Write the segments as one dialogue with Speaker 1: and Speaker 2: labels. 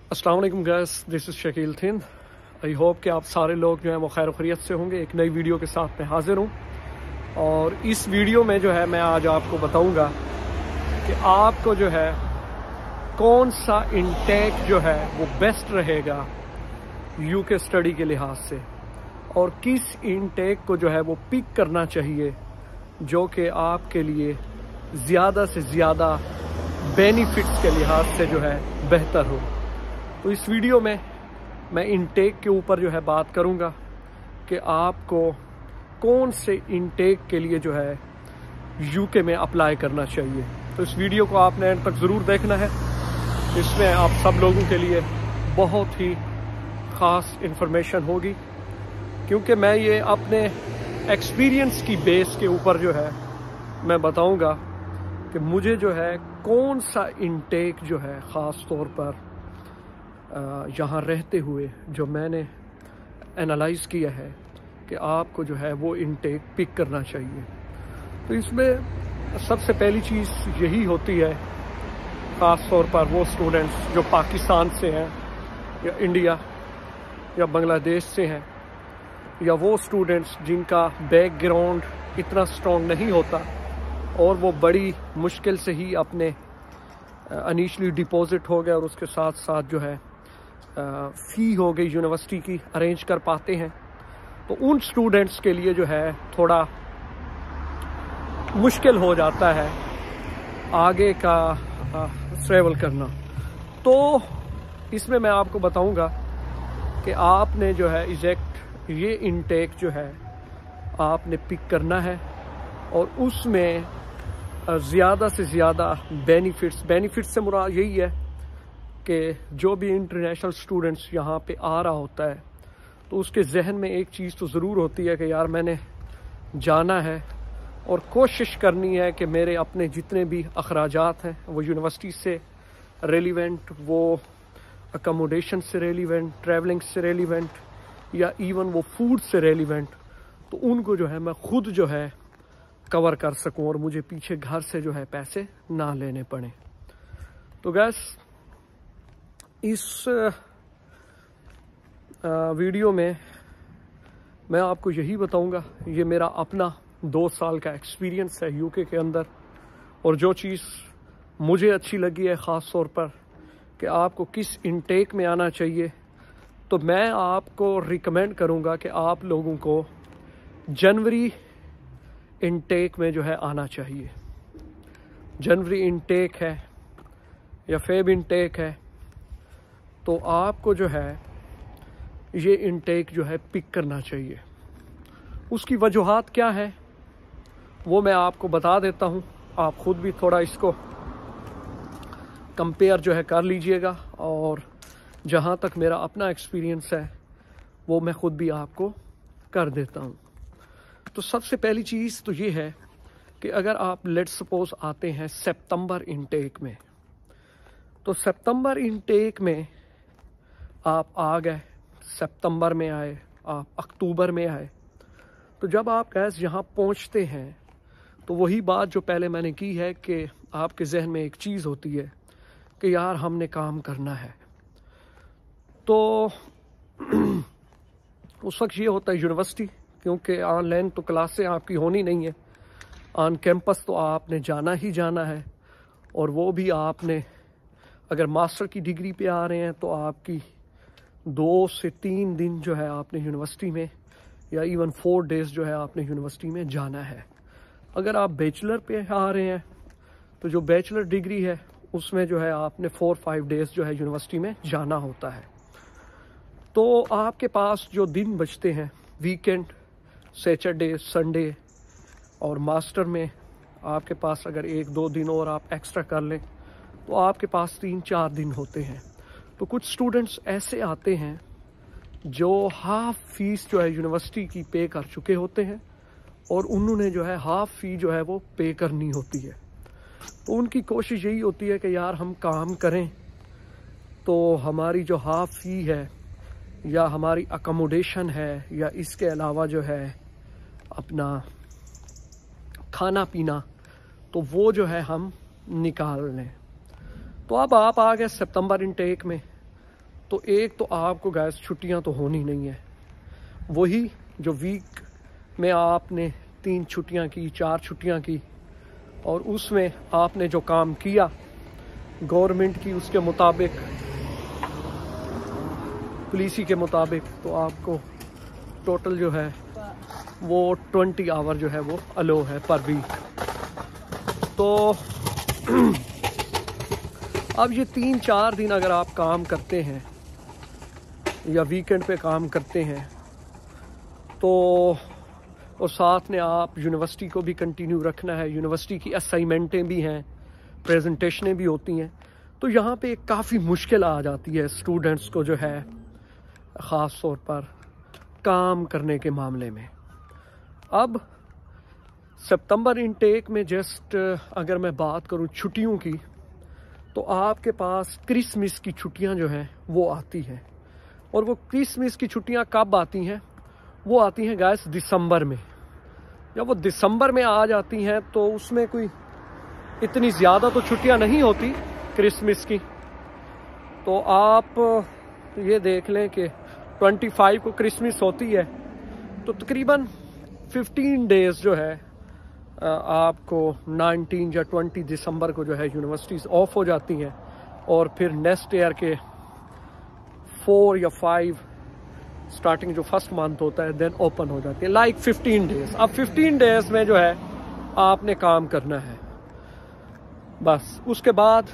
Speaker 1: अस्सलाम वालेकुम guys, this is Shakeel Thind. I hope कि आप सारे लोग जो है वो खैर खैरियत से होंगे। एक नई वीडियो के साथ मैं हाजिर हूँ और इस वीडियो में जो है मैं आज आपको बताऊंगा कि आपको जो है कौन सा इंटेक जो है वो बेस्ट रहेगा यूके स्टडी के लिहाज से और किस इंटेक को जो है वो पिक करना चाहिए जो कि आपके लिए ज़्यादा से ज़्यादा बेनिफिट्स के लिहाज से जो है बेहतर हो। तो इस वीडियो में मैं इंटेक के ऊपर जो है बात करूंगा कि आपको कौन से इंटेक के लिए जो है यूके में अप्लाई करना चाहिए। तो इस वीडियो को आपने एंड तक ज़रूर देखना है। इसमें आप सब लोगों के लिए बहुत ही ख़ास इंफॉर्मेशन होगी क्योंकि मैं ये अपने एक्सपीरियंस की बेस के ऊपर जो है मैं बताऊंगा कि मुझे जो है कौन सा इंटेक जो है ख़ास तौर पर यहाँ रहते हुए जो मैंने एनालाइज़ किया है कि आपको जो है वो इंटेक पिक करना चाहिए। तो इसमें सबसे पहली चीज़ यही होती है, ख़ास तौर पर वो स्टूडेंट्स जो पाकिस्तान से हैं या इंडिया या बांग्लादेश से हैं या वो स्टूडेंट्स जिनका बैकग्राउंड इतना स्ट्रॉन्ग नहीं होता और वो बड़ी मुश्किल से ही अपने इनिशियली डिपॉजिट हो गए और उसके साथ साथ जो है फ़ी हो गई यूनिवर्सिटी की अरेंज कर पाते हैं। तो उन स्टूडेंट्स के लिए जो है थोड़ा मुश्किल हो जाता है आगे का ट्रैवल करना। तो इसमें मैं आपको बताऊंगा कि आपने जो है एग्जैक्ट ये इंटेक जो है आपने पिक करना है और उसमें ज़्यादा से ज़्यादा बेनिफिट्स से मुराद यही है कि जो भी इंटरनेशनल स्टूडेंट्स यहाँ पे आ रहा होता है तो उसके जहन में एक चीज़ तो ज़रूर होती है कि यार मैंने जाना है और कोशिश करनी है कि मेरे अपने जितने भी अखराजात हैं वो यूनिवर्सिटी से रेलिवेंट, वो अकोमोडेशन से रेलिवेंट, ट्रैवलिंग से रेलिवेंट या इवन वो फूड से रेलिवेंट, तो उनको जो है मैं खुद जो है कवर कर सकूं और मुझे पीछे घर से जो है पैसे ना लेने पड़े। तो गैस इस वीडियो में मैं आपको यही बताऊंगा, ये मेरा अपना 2 साल का एक्सपीरियंस है यूके के अंदर और जो चीज़ मुझे अच्छी लगी है ख़ास तौर पर कि आपको किस इंटेक में आना चाहिए, तो मैं आपको रिकमेंड करूंगा कि आप लोगों को जनवरी इंटेक में जो है आना चाहिए। जनवरी इंटेक है या फेब इंटेक है तो आपको जो है ये इंटेक जो है पिक करना चाहिए। उसकी वजूहात क्या है वो मैं आपको बता देता हूँ, आप ख़ुद भी थोड़ा इसको कंपेयर जो है कर लीजिएगा और जहाँ तक मेरा अपना एक्सपीरियंस है वो मैं ख़ुद भी आपको कर देता हूँ। तो सबसे पहली चीज़ तो ये है कि अगर आप लेट्स सपोज आते हैं सितंबर इंटेक में, तो सितंबर इंटेक में आप आ गए, सितंबर में आए, आप अक्टूबर में आए, तो जब आप गैस यहाँ पहुँचते हैं तो वही बात जो पहले मैंने की है कि आपके जहन में एक चीज़ होती है कि यार हमने काम करना है। तो उस वक्त ये होता है यूनिवर्सिटी, क्योंकि ऑनलाइन तो क्लासें आपकी होनी नहीं है, ऑन कैंपस तो आपने जाना ही जाना है और वो भी आपने अगर मास्टर की डिग्री पे आ रहे हैं तो आपकी 2 से 3 दिन जो है आपने यूनिवर्सिटी में या इवन 4 डेज़ जो है आपने यूनिवर्सिटी में जाना है। अगर आप बैचलर पे आ रहे हैं तो जो बैचलर डिग्री है उसमें जो है आपने 4-5 डेज़ जो है यूनिवर्सिटी में जाना होता है। तो आपके पास जो दिन बचते हैं वीकेंड, सैटरडे, संडे और मास्टर में आपके पास अगर 1-2 दिन और आप एक्स्ट्रा कर लें तो आपके पास 3-4 दिन होते हैं। तो कुछ स्टूडेंट्स ऐसे आते हैं जो हाफ फीस जो है यूनिवर्सिटी की पे कर चुके होते हैं और उन्होंने जो है हाफ फ़ी जो है वो पे करनी होती है। तो उनकी कोशिश यही होती है कि यार हम काम करें तो हमारी जो हाफ फ़ी है या हमारी अकोमोडेशन है या इसके अलावा जो है अपना खाना पीना, तो वो जो है हम निकाल लें। तो अब आप आ गए सितंबर इंटेक में। तो एक तो आपको गैस छुट्टियां तो होनी नहीं है, वही जो वीक में आपने 3 छुट्टियां की, 4 छुट्टियां की, और उसमें आपने जो काम किया गवर्नमेंट की उसके मुताबिक, पुलिसी के मुताबिक, तो आपको टोटल जो है वो 20 आवर जो है वो अलो है पर वीक। तो अब ये 3-4 दिन अगर आप काम करते हैं या वीकेंड पे काम करते हैं तो, और साथ में आप यूनिवर्सिटी को भी कंटिन्यू रखना है, यूनिवर्सिटी की असाइनमेंटें भी हैं, प्रेजेंटेशनें भी होती हैं, तो यहाँ पे काफ़ी मुश्किल आ जाती है स्टूडेंट्स को जो है, ख़ास तौर पर काम करने के मामले में। अब सितंबर इनटेक में जस्ट अगर मैं बात करूँ छुट्टियों की, तो आपके पास क्रिसमस की छुट्टियां जो हैं वो आती हैं, और वो क्रिसमस की छुट्टियां कब आती हैं? वो आती हैं गाइस दिसंबर में। जब वो दिसंबर में आ जाती हैं तो उसमें कोई इतनी ज़्यादा तो छुट्टियां नहीं होती क्रिसमस की, तो आप ये देख लें कि 25 को क्रिसमस होती है, तो तकरीबन 15 डेज़ जो है आपको 19 या 20 दिसंबर को जो है यूनिवर्सिटीज़ ऑफ हो जाती हैं, और फिर नेक्स्ट ईयर के 4 या 5 स्टार्टिंग जो फर्स्ट मंथ होता है देन ओपन हो जाती है, लाइक 15 डेज़। अब 15 डेज़ में जो है आपने काम करना है बस, उसके बाद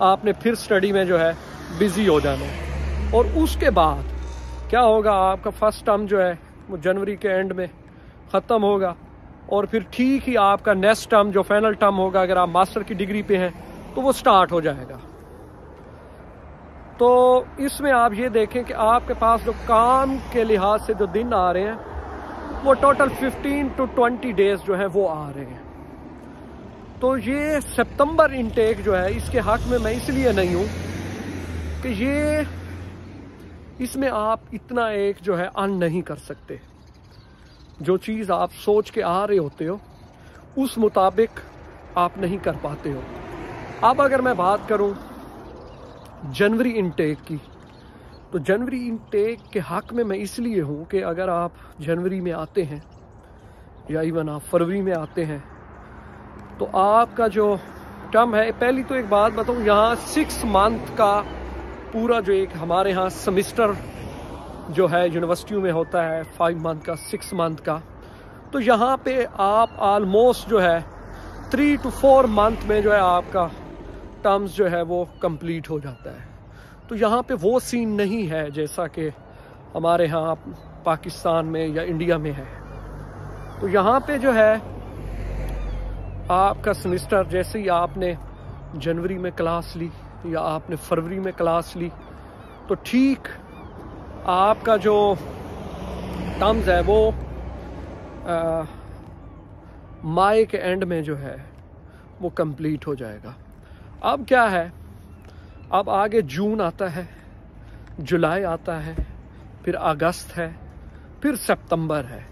Speaker 1: आपने फिर स्टडी में जो है बिजी हो जाना है। और उसके बाद क्या होगा, आपका फर्स्ट टर्म जो है वो जनवरी के एंड में ख़त्म होगा, और फिर ठीक ही आपका नेक्स्ट टर्म जो फाइनल टर्म होगा, अगर आप मास्टर की डिग्री पे हैं तो वो स्टार्ट हो जाएगा। तो इसमें आप ये देखें कि आपके पास जो काम के लिहाज से जो दिन आ रहे हैं वो टोटल 15 to 20 डेज जो है वो आ रहे हैं। तो ये सितंबर इनटेक जो है इसके हक में मैं इसलिए नहीं हूँ कि ये इसमें आप इतना एक जो है अर्न नहीं कर सकते, जो चीज़ आप सोच के आ रहे होते हो उस मुताबिक आप नहीं कर पाते हो। अब अगर मैं बात करूं जनवरी इनटेक की, तो जनवरी इनटेक के हक में मैं इसलिए हूं कि अगर आप जनवरी में आते हैं या इवन आप फरवरी में आते हैं तो आपका जो टर्म है, पहली तो एक बात बताऊं, यहाँ 6 मंथ का पूरा जो एक हमारे यहाँ सेमिस्टर जो है यूनिवर्सिटियों में होता है 5 मंथ का, 6 मंथ का, तो यहाँ पे आप ऑलमोस्ट जो है 3 to 4 मंथ में जो है आपका टर्म्स जो है वो कंप्लीट हो जाता है। तो यहाँ पे वो सीन नहीं है जैसा कि हमारे यहाँ पाकिस्तान में या इंडिया में है। तो यहाँ पे जो है आपका सेमिस्टर जैसे ही आपने जनवरी में क्लास ली या आपने फरवरी में क्लास ली, तो ठीक आपका जो टर्म्स है वो मई के एंड में जो है वो कंप्लीट हो जाएगा। अब क्या है, अब आगे जून आता है, जुलाई आता है, फिर अगस्त है, फिर सितंबर है,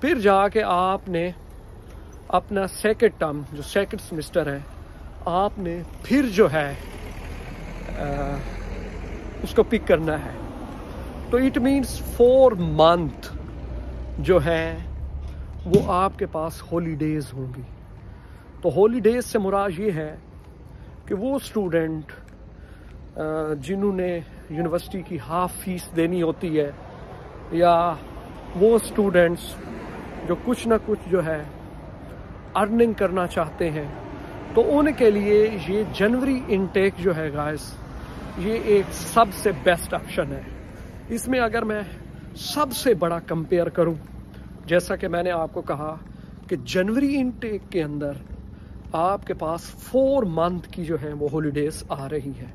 Speaker 1: फिर जाके आपने अपना सेकंड टर्म जो सेकंड सेमेस्टर है आपने फिर जो है उसको पिक करना है। तो इट मीन्स 4 मंथ जो है वो आपके पास हॉलीडेज होंगी। तो हॉलीडेज से मुराद ये है कि वो स्टूडेंट जिन्होंने यूनिवर्सिटी की हाफ फीस देनी होती है, या वो स्टूडेंट्स जो कुछ ना कुछ जो है अर्निंग करना चाहते हैं, तो उनके लिए ये जनवरी इनटेक जो है गाइस, ये एक सबसे बेस्ट ऑप्शन है। इसमें अगर मैं सबसे बड़ा कंपेयर करूं, जैसा कि मैंने आपको कहा कि जनवरी इनटेक के अंदर आपके पास 4 मंथ की जो है वो हॉलीडेज आ रही है,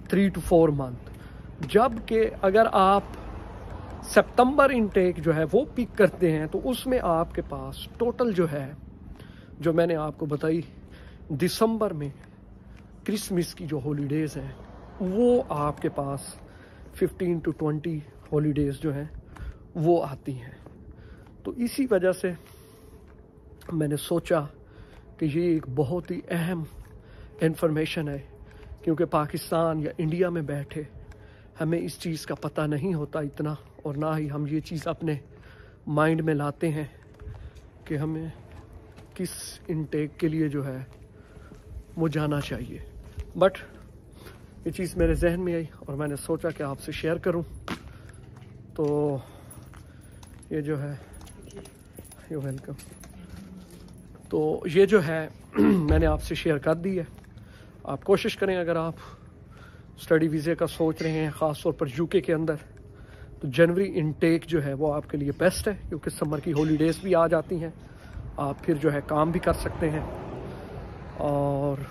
Speaker 1: 3 to 4 मंथ। जबकि अगर आप सितंबर इनटेक जो है वो पिक करते हैं तो उसमें आपके पास टोटल जो है, जो मैंने आपको बताई, दिसंबर में क्रिसमस की जो हॉलीडेज हैं वो आपके पास 15 to 20 हॉलीडेज जो हैं वो आती हैं। तो इसी वजह से मैंने सोचा कि ये एक बहुत ही अहम इंफॉर्मेशन है, क्योंकि पाकिस्तान या इंडिया में बैठे हमें इस चीज़ का पता नहीं होता इतना, और ना ही हम ये चीज़ अपने माइंड में लाते हैं कि हमें किस इनटेक के लिए जो है वो जाना चाहिए। बट ये चीज़ मेरे जहन में आई और मैंने सोचा कि आपसे शेयर करूं। तो ये जो है, यू वेलकम, तो ये जो है मैंने आपसे शेयर कर दी है। आप कोशिश करें, अगर आप स्टडी वीज़े का सोच रहे हैं ख़ास तौर पर यूके के अंदर, तो जनवरी इनटेक जो है वो आपके लिए बेस्ट है, क्योंकि समर की हॉलीडेज़ भी आ जाती हैं, आप फिर जो है काम भी कर सकते हैं और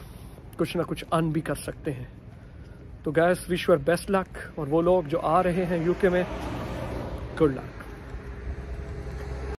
Speaker 1: कुछ ना कुछ अर्न भी कर सकते हैं। तो guys, wish you best luck, और वो लोग जो आ रहे हैं यूके में, गुड लक।